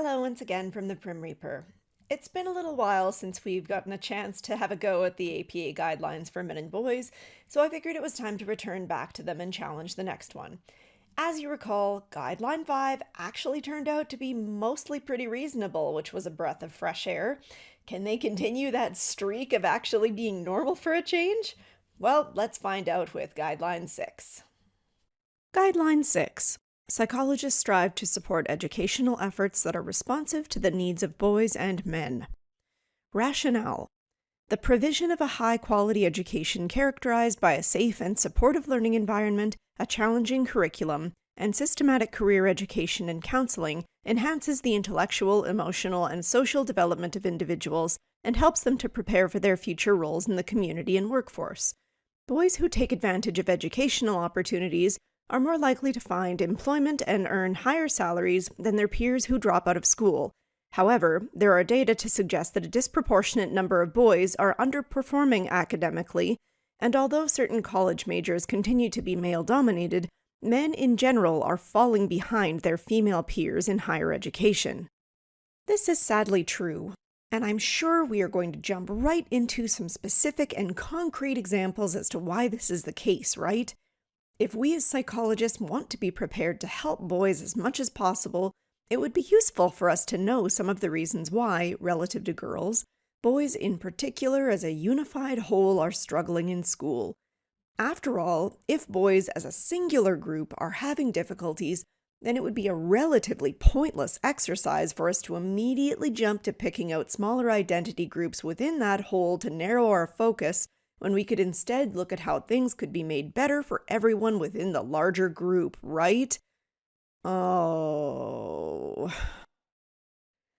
Hello once again from the Prim Reaper. It's been a little while since we've gotten a chance to have a go at the APA guidelines for men and boys, so I figured it was time to return back to them and challenge the next one. As you recall, Guideline 5 actually turned out to be mostly pretty reasonable, which was a breath of fresh air. Can they continue that streak of actually being normal for a change? Well, let's find out with Guideline 6. Guideline 6. Psychologists strive to support educational efforts that are responsive to the needs of boys and men. Rationale. The provision of a high-quality education characterized by a safe and supportive learning environment, a challenging curriculum, and systematic career education and counseling enhances the intellectual, emotional, and social development of individuals and helps them to prepare for their future roles in the community and workforce. Boys who take advantage of educational opportunities are more likely to find employment and earn higher salaries than their peers who drop out of school. However, there are data to suggest that a disproportionate number of boys are underperforming academically, and although certain college majors continue to be male-dominated, men in general are falling behind their female peers in higher education. This is sadly true, and I'm sure we are going to jump right into some specific and concrete examples as to why this is the case, right? If we as psychologists want to be prepared to help boys as much as possible, it would be useful for us to know some of the reasons why, relative to girls, boys in particular as a unified whole are struggling in school. After all, if boys as a singular group are having difficulties, then it would be a relatively pointless exercise for us to immediately jump to picking out smaller identity groups within that whole to narrow our focus, when we could instead look at how things could be made better for everyone within the larger group, right? Oh.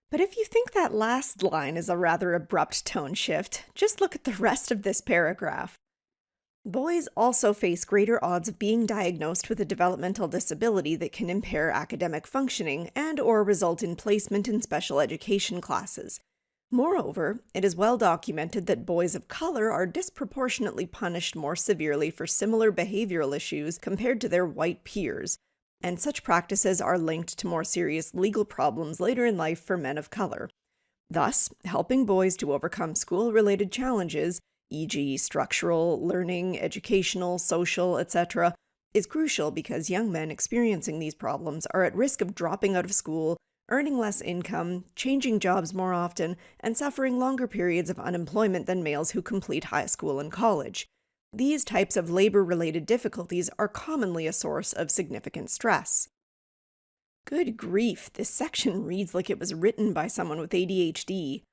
But if you think that last line is a rather abrupt tone shift, just look at the rest of this paragraph. Boys also face greater odds of being diagnosed with a developmental disability that can impair academic functioning and/or result in placement in special education classes. Moreover, it is well documented that boys of color are disproportionately punished more severely for similar behavioral issues compared to their white peers, and such practices are linked to more serious legal problems later in life for men of color. Thus, helping boys to overcome school-related challenges, e.g. structural, learning, educational, social, etc., is crucial because young men experiencing these problems are at risk of dropping out of school, earning less income, changing jobs more often, and suffering longer periods of unemployment than males who complete high school and college. These types of labor-related difficulties are commonly a source of significant stress. Good grief, this section reads like it was written by someone with ADHD.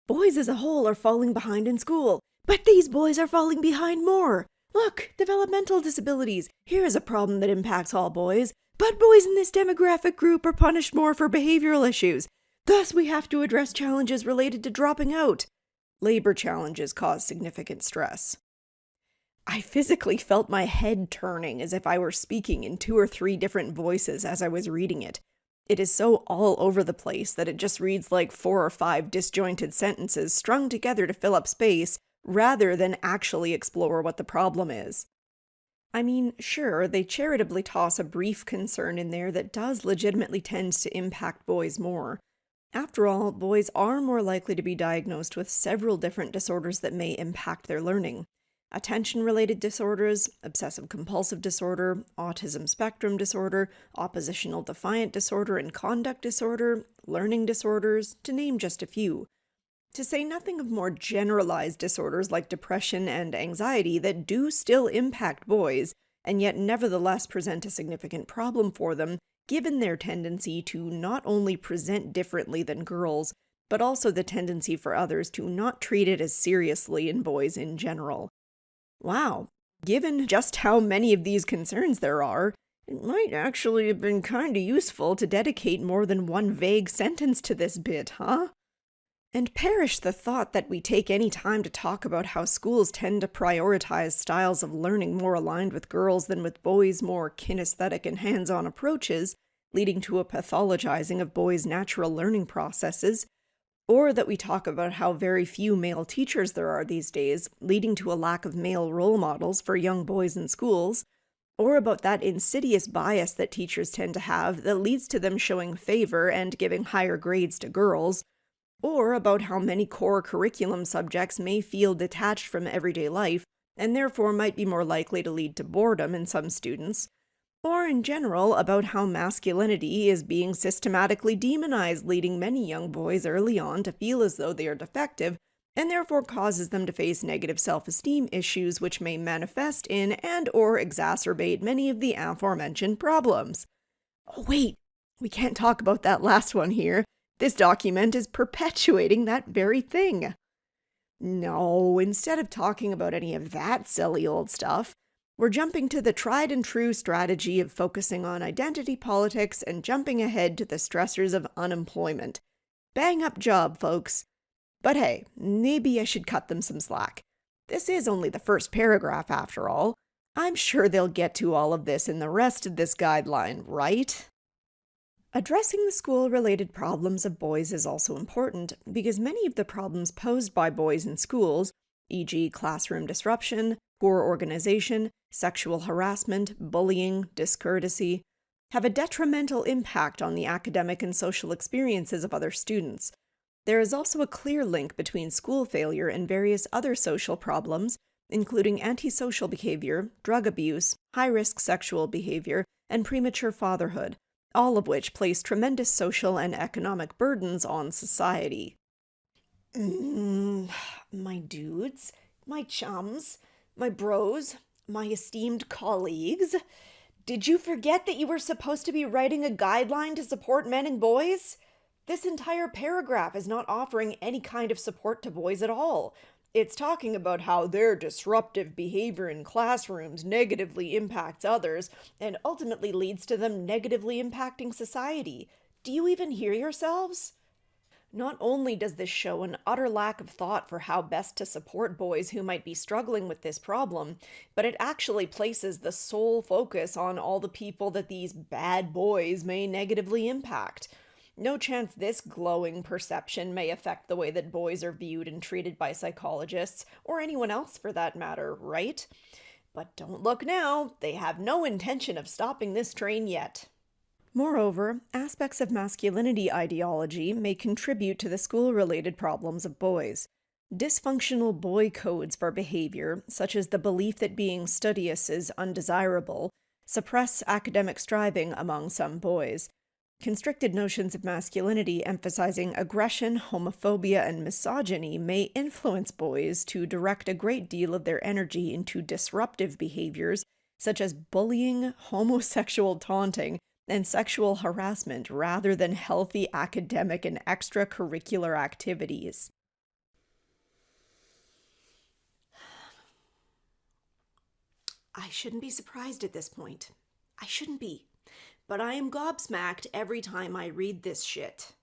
Boys as a whole are falling behind in school, but these boys are falling behind more. Look, developmental disabilities. Here is a problem that impacts all boys. But boys in this demographic group are punished more for behavioral issues. Thus, we have to address challenges related to dropping out. Labor challenges cause significant stress. I physically felt my head turning as if I were speaking in 2 or 3 different voices as I was reading it. It is so all over the place that it just reads like 4 or 5 disjointed sentences strung together to fill up space, rather than actually explore what the problem is. I mean, sure, they charitably toss a brief concern in there that does legitimately tend to impact boys more. After all, boys are more likely to be diagnosed with several different disorders that may impact their learning. Attention-related disorders, obsessive-compulsive disorder, autism spectrum disorder, oppositional defiant disorder and conduct disorder, learning disorders, to name just a few. To say nothing of more generalized disorders like depression and anxiety that do still impact boys, and yet nevertheless present a significant problem for them, given their tendency to not only present differently than girls, but also the tendency for others to not treat it as seriously in boys in general. Wow, given just how many of these concerns there are, it might actually have been kinda useful to dedicate more than one vague sentence to this bit, huh? And perish the thought that we take any time to talk about how schools tend to prioritize styles of learning more aligned with girls than with boys' more kinesthetic and hands-on approaches, leading to a pathologizing of boys' natural learning processes, or that we talk about how very few male teachers there are these days, leading to a lack of male role models for young boys in schools, or about that insidious bias that teachers tend to have that leads to them showing favor and giving higher grades to girls, or about how many core curriculum subjects may feel detached from everyday life and therefore might be more likely to lead to boredom in some students, or in general about how masculinity is being systematically demonized, leading many young boys early on to feel as though they are defective and therefore causes them to face negative self-esteem issues which may manifest in and or exacerbate many of the aforementioned problems. Oh wait, we can't talk about that last one here. This document is perpetuating that very thing. No, instead of talking about any of that silly old stuff, we're jumping to the tried and true strategy of focusing on identity politics and jumping ahead to the stressors of unemployment. Bang up job, folks. But hey, maybe I should cut them some slack. This is only the first paragraph after all. I'm sure they'll get to all of this in the rest of this guideline, right? Addressing the school-related problems of boys is also important because many of the problems posed by boys in schools, e.g. classroom disruption, poor organization, sexual harassment, bullying, discourtesy, have a detrimental impact on the academic and social experiences of other students. There is also a clear link between school failure and various other social problems, including antisocial behavior, drug abuse, high-risk sexual behavior, and premature fatherhood, all of which place tremendous social and economic burdens on society. My dudes, my chums, my bros, my esteemed colleagues, did you forget that you were supposed to be writing a guideline to support men and boys? This entire paragraph is not offering any kind of support to boys at all. It's talking about how their disruptive behavior in classrooms negatively impacts others and ultimately leads to them negatively impacting society. Do you even hear yourselves? Not only does this show an utter lack of thought for how best to support boys who might be struggling with this problem, but it actually places the sole focus on all the people that these bad boys may negatively impact. No chance this glowing perception may affect the way that boys are viewed and treated by psychologists, or anyone else for that matter, right? But don't look now, they have no intention of stopping this train yet. Moreover, aspects of masculinity ideology may contribute to the school-related problems of boys. Dysfunctional boy codes for behavior, such as the belief that being studious is undesirable, suppress academic striving among some boys. Constricted notions of masculinity emphasizing aggression, homophobia, and misogyny may influence boys to direct a great deal of their energy into disruptive behaviors such as bullying, homosexual taunting, and sexual harassment rather than healthy academic and extracurricular activities. I shouldn't be surprised at this point. I shouldn't be. But I am gobsmacked every time I read this shit.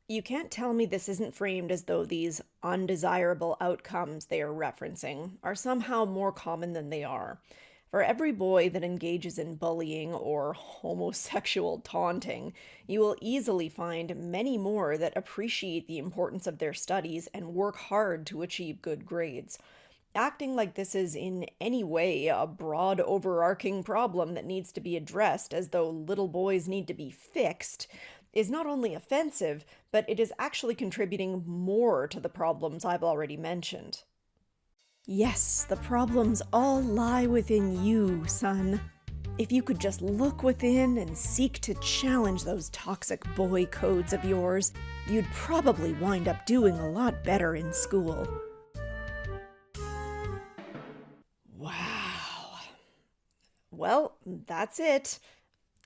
You can't tell me this isn't framed as though these undesirable outcomes they are referencing are somehow more common than they are. For every boy that engages in bullying or homosexual taunting, you will easily find many more that appreciate the importance of their studies and work hard to achieve good grades. Acting like this is in any way a broad overarching problem that needs to be addressed as though little boys need to be fixed is not only offensive, but it is actually contributing more to the problems I've already mentioned. Yes, the problems all lie within you, son. If you could just look within and seek to challenge those toxic boy codes of yours, you'd probably wind up doing a lot better in school. Wow. Well, that's it.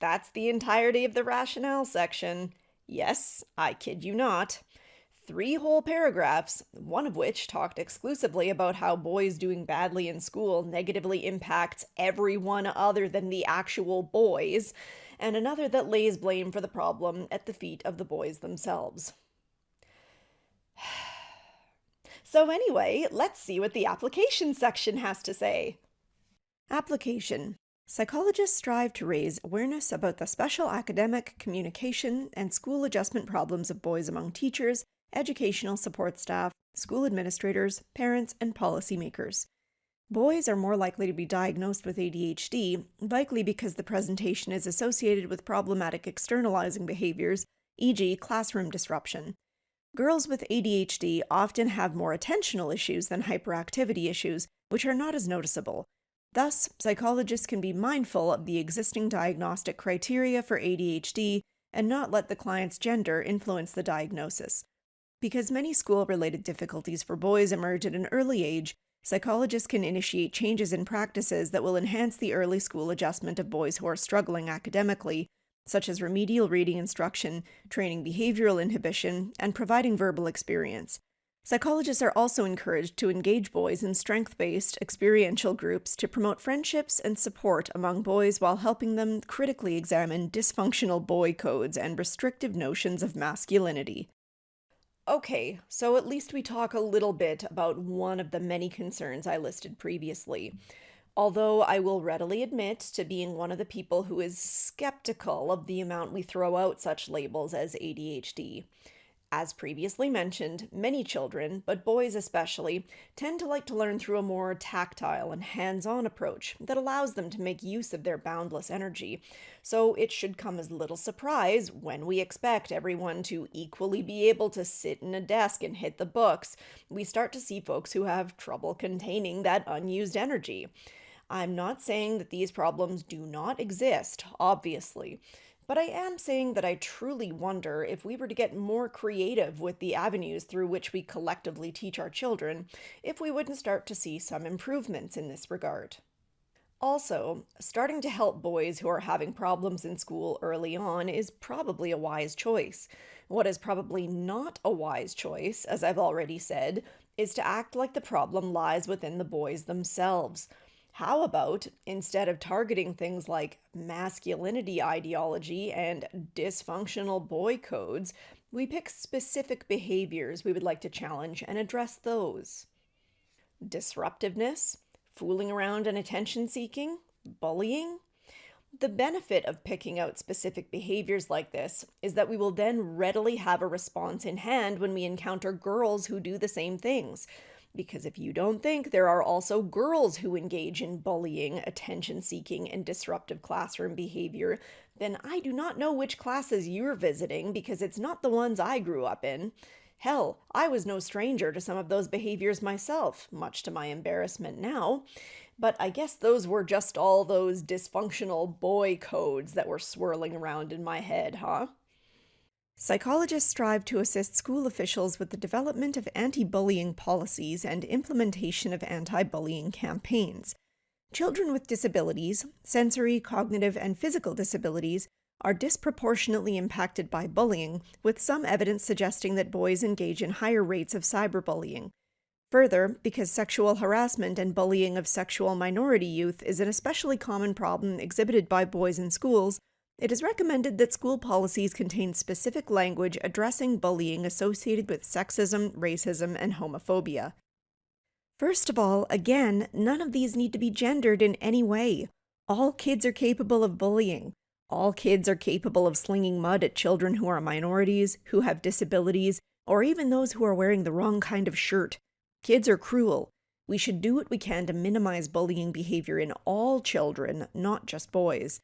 That's the entirety of the rationale section. Yes, I kid you not. 3 whole paragraphs, one of which talked exclusively about how boys doing badly in school negatively impacts everyone other than the actual boys, and another that lays blame for the problem at the feet of the boys themselves. So anyway, let's see what the application section has to say. Application. Psychologists strive to raise awareness about the special academic, communication, and school adjustment problems of boys among teachers, educational support staff, school administrators, parents, and policymakers. Boys are more likely to be diagnosed with ADHD, likely because the presentation is associated with problematic externalizing behaviors, e.g., classroom disruption. Girls with ADHD often have more attentional issues than hyperactivity issues, which are not as noticeable. Thus, psychologists can be mindful of the existing diagnostic criteria for ADHD and not let the client's gender influence the diagnosis. Because many school-related difficulties for boys emerge at an early age, psychologists can initiate changes in practices that will enhance the early school adjustment of boys who are struggling academically, such as remedial reading instruction, training behavioral inhibition, and providing verbal experience. Psychologists are also encouraged to engage boys in strength-based, experiential groups to promote friendships and support among boys while helping them critically examine dysfunctional boy codes and restrictive notions of masculinity. Okay, so at least we talk a little bit about one of the many concerns I listed previously. Although I will readily admit to being one of the people who is skeptical of the amount we throw out such labels as ADHD. As previously mentioned, many children, but boys especially, tend to like to learn through a more tactile and hands-on approach that allows them to make use of their boundless energy. So it should come as little surprise when we expect everyone to equally be able to sit in a desk and hit the books, we start to see folks who have trouble containing that unused energy. I'm not saying that these problems do not exist, obviously. But I am saying that I truly wonder if we were to get more creative with the avenues through which we collectively teach our children, if we wouldn't start to see some improvements in this regard. Also, starting to help boys who are having problems in school early on is probably a wise choice. What is probably not a wise choice, as I've already said, is to act like the problem lies within the boys themselves. How about, instead of targeting things like masculinity ideology and dysfunctional boy codes, we pick specific behaviors we would like to challenge and address those? Disruptiveness, fooling around and attention seeking, bullying? The benefit of picking out specific behaviors like this is that we will then readily have a response in hand when we encounter girls who do the same things. Because if you don't think there are also girls who engage in bullying, attention seeking, and disruptive classroom behavior, then I do not know which classes you're visiting because it's not the ones I grew up in. Hell, I was no stranger to some of those behaviors myself, much to my embarrassment now. But I guess those were just all those dysfunctional boy codes that were swirling around in my head, huh? Psychologists strive to assist school officials with the development of anti-bullying policies and implementation of anti-bullying campaigns. Children with disabilities, sensory, cognitive, and physical disabilities, are disproportionately impacted by bullying, with some evidence suggesting that boys engage in higher rates of cyberbullying. Further, because sexual harassment and bullying of sexual minority youth is an especially common problem exhibited by boys in schools, it is recommended that school policies contain specific language addressing bullying associated with sexism, racism, and homophobia. First of all, again, none of these need to be gendered in any way. All kids are capable of bullying. All kids are capable of slinging mud at children who are minorities, who have disabilities, or even those who are wearing the wrong kind of shirt. Kids are cruel. We should do what we can to minimize bullying behavior in all children, not just boys.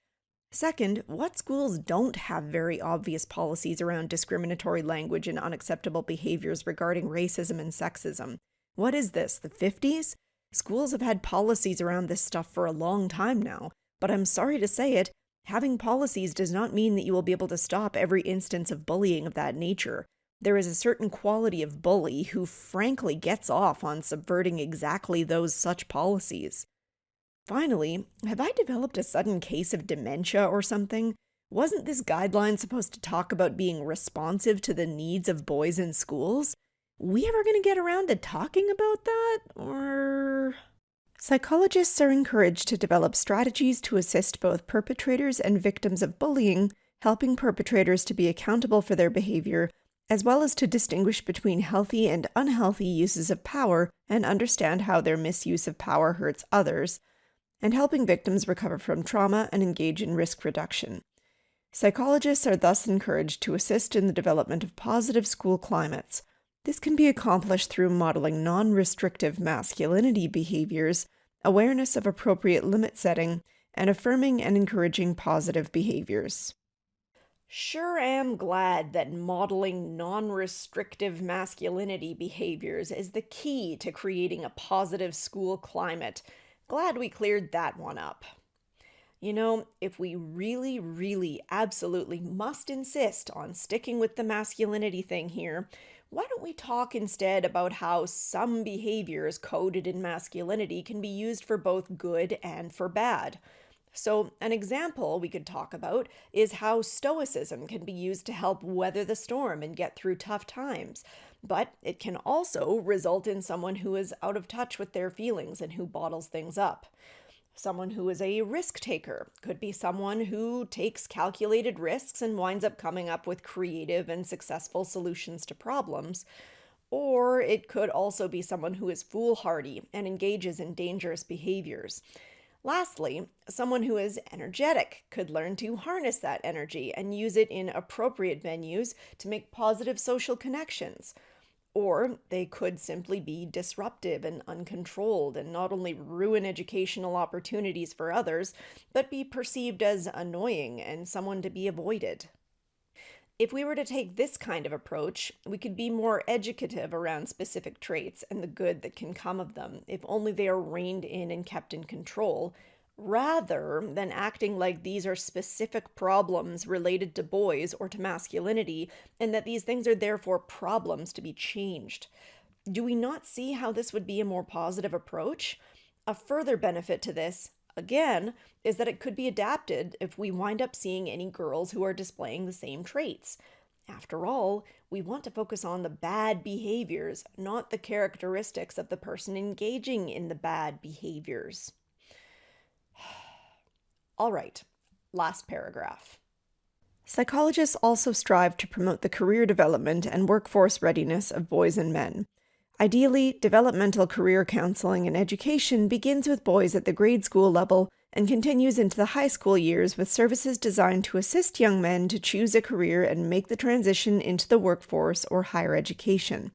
Second, what schools don't have very obvious policies around discriminatory language and unacceptable behaviors regarding racism and sexism? What is this, the 50s? Schools have had policies around this stuff for a long time now, but I'm sorry to say it, having policies does not mean that you will be able to stop every instance of bullying of that nature. There is a certain quality of bully who frankly gets off on subverting exactly those such policies. Finally, have I developed a sudden case of dementia or something? Wasn't this guideline supposed to talk about being responsive to the needs of boys in schools? We ever going to get around to talking about that? Or... Psychologists are encouraged to develop strategies to assist both perpetrators and victims of bullying, helping perpetrators to be accountable for their behavior, as well as to distinguish between healthy and unhealthy uses of power and understand how their misuse of power hurts others, and helping victims recover from trauma and engage in risk reduction. Psychologists are thus encouraged to assist in the development of positive school climates. This can be accomplished through modeling non-restrictive masculinity behaviors, awareness of appropriate limit setting, and affirming and encouraging positive behaviors. Sure am glad that modeling non-restrictive masculinity behaviors is the key to creating a positive school climate. Glad we cleared that one up. If we really, really, absolutely must insist on sticking with the masculinity thing here, why don't we talk instead about how some behaviors coded in masculinity can be used for both good and for bad? So, an example we could talk about is how stoicism can be used to help weather the storm and get through tough times. But it can also result in someone who is out of touch with their feelings and who bottles things up. Someone who is a risk taker could be someone who takes calculated risks and winds up coming up with creative and successful solutions to problems. Or it could also be someone who is foolhardy and engages in dangerous behaviors. Lastly, someone who is energetic could learn to harness that energy and use it in appropriate venues to make positive social connections. Or they could simply be disruptive and uncontrolled and not only ruin educational opportunities for others, but be perceived as annoying and someone to be avoided. If we were to take this kind of approach, we could be more educative around specific traits and the good that can come of them if only they are reined in and kept in control, rather than acting like these are specific problems related to boys or to masculinity, and that these things are therefore problems to be changed. Do we not see how this would be a more positive approach? A further benefit to this, again, is that it could be adapted if we wind up seeing any girls who are displaying the same traits. After all, we want to focus on the bad behaviors, not the characteristics of the person engaging in the bad behaviors. All right, last paragraph. Psychologists also strive to promote the career development and workforce readiness of boys and men. Ideally, developmental career counseling and education begins with boys at the grade school level and continues into the high school years with services designed to assist young men to choose a career and make the transition into the workforce or higher education.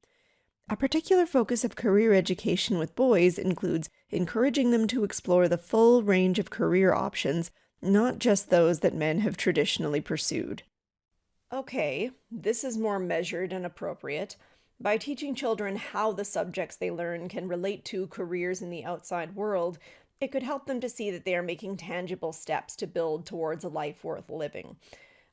A particular focus of career education with boys includes encouraging them to explore the full range of career options, not just those that men have traditionally pursued. Okay, this is more measured and appropriate. By teaching children how the subjects they learn can relate to careers in the outside world, it could help them to see that they are making tangible steps to build towards a life worth living.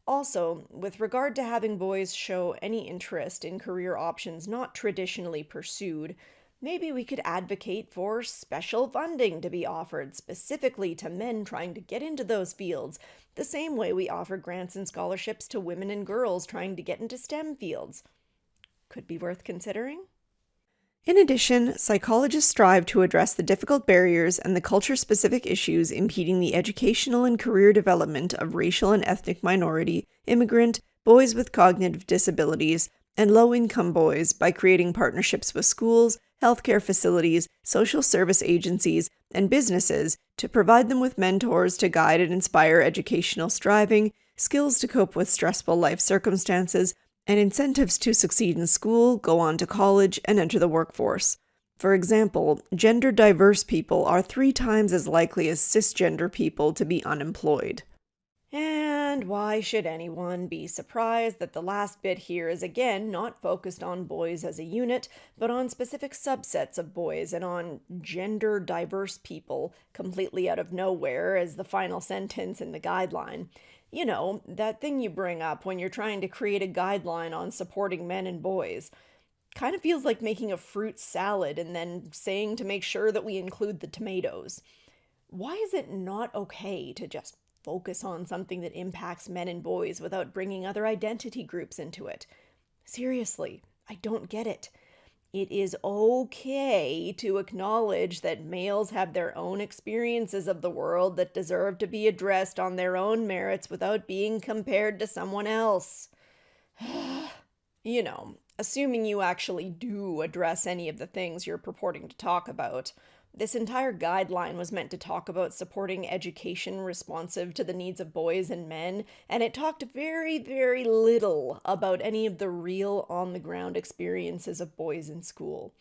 Also, with regard to having boys show any interest in career options not traditionally pursued, maybe we could advocate for special funding to be offered specifically to men trying to get into those fields, the same way we offer grants and scholarships to women and girls trying to get into STEM fields. Could be worth considering. In addition, psychologists strive to address the difficult barriers and the culture-specific issues impeding the educational and career development of racial and ethnic minority, immigrant, boys with cognitive disabilities, and low-income boys by creating partnerships with schools, healthcare facilities, social service agencies, and businesses to provide them with mentors to guide and inspire educational striving, skills to cope with stressful life circumstances, and incentives to succeed in school, go on to college, and enter the workforce. For example, gender-diverse people are 3 times as likely as cisgender people to be unemployed. And why should anyone be surprised that the last bit here is again not focused on boys as a unit, but on specific subsets of boys and on gender-diverse people completely out of nowhere as the final sentence in the guideline. You know, that thing you bring up when you're trying to create a guideline on supporting men and boys. Kind of feels like making a fruit salad and then saying to make sure that we include the tomatoes. Why is it not okay to just focus on something that impacts men and boys without bringing other identity groups into it? Seriously, I don't get it. It is okay to acknowledge that males have their own experiences of the world that deserve to be addressed on their own merits without being compared to someone else. You know, assuming you actually do address any of the things you're purporting to talk about. This entire guideline was meant to talk about supporting education responsive to the needs of boys and men, and it talked very, very little about any of the real on-the-ground experiences of boys in school.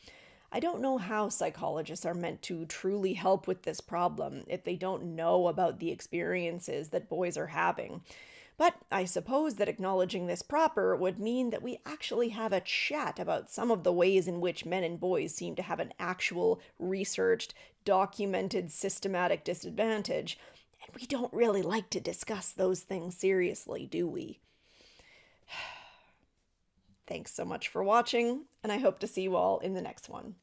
I don't know how psychologists are meant to truly help with this problem if they don't know about the experiences that boys are having. But I suppose that acknowledging this proper would mean that we actually have a chat about some of the ways in which men and boys seem to have an actual, researched, documented, systematic disadvantage. And we don't really like to discuss those things seriously, do we? Thanks so much for watching, and I hope to see you all in the next one.